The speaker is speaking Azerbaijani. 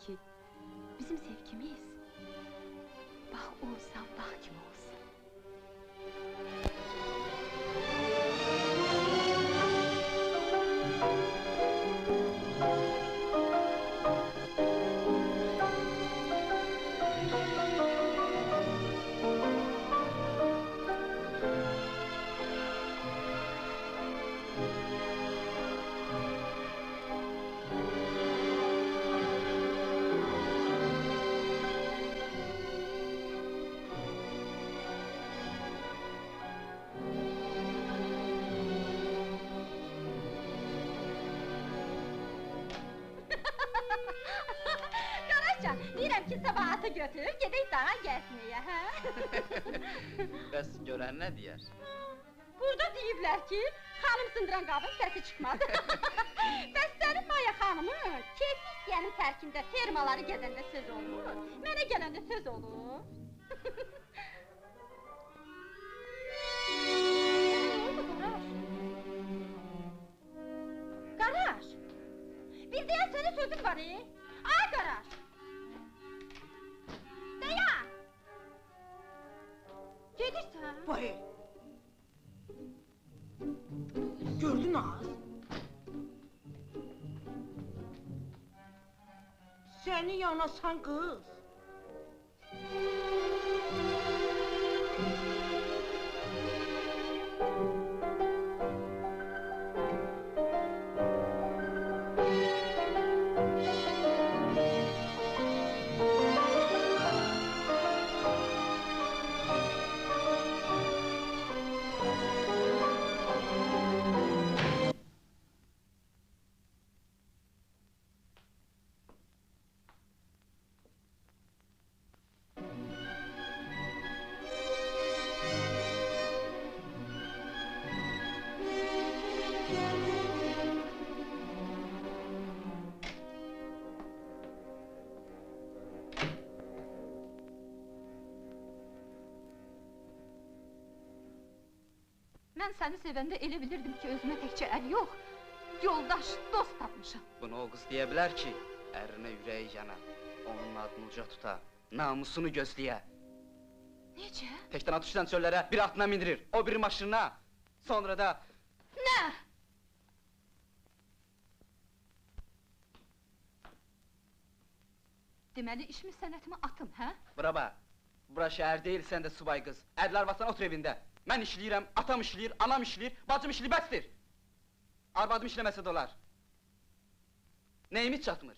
ki, bizim sevgimiz, bax olsa, bax kimi olsun. Qaraşcan, deyirəm ki, sabah atı götür, gedək dağa gəzməyə, hə? Bəs görən nə deyər? Burada deyiblər ki, xanım sındıran qabın səsi çıxmadı. Bəs sənin Maya xanımın keyfi istəyənin tərkində fermaları gedəndə söz olur, mənə gələndə söz olur. Qaraş! Bir deyən sənə sözüm var, Ay Qaraş! Dayan! Gedirsən? Vay! Gördün az? Seni yanasan kız! Mən səni sevəndə elə bilirdim ki, özümə təkcə əl yox, yoldaş, dost tapmışam. Bunu o qız deyə bilər ki, ərinə ürəyi yana, onun adını uca tuta, namusunu gözləyə. Necə? Təkdən atışdan çöllərə bir atına mindirir, o biri maşınına, sonra da... Nə? Deməli, işimi sənətimi atım, hə? Bura bax, bura şəhər deyil, sən də subay qız. Ərlər arvadsan otur evində. Mən işləyirəm, atam işləyir, anam işləyir, bacım işləyir, bəsdir! Arvadım işləməsə də olar. Nəyimiz çatmır?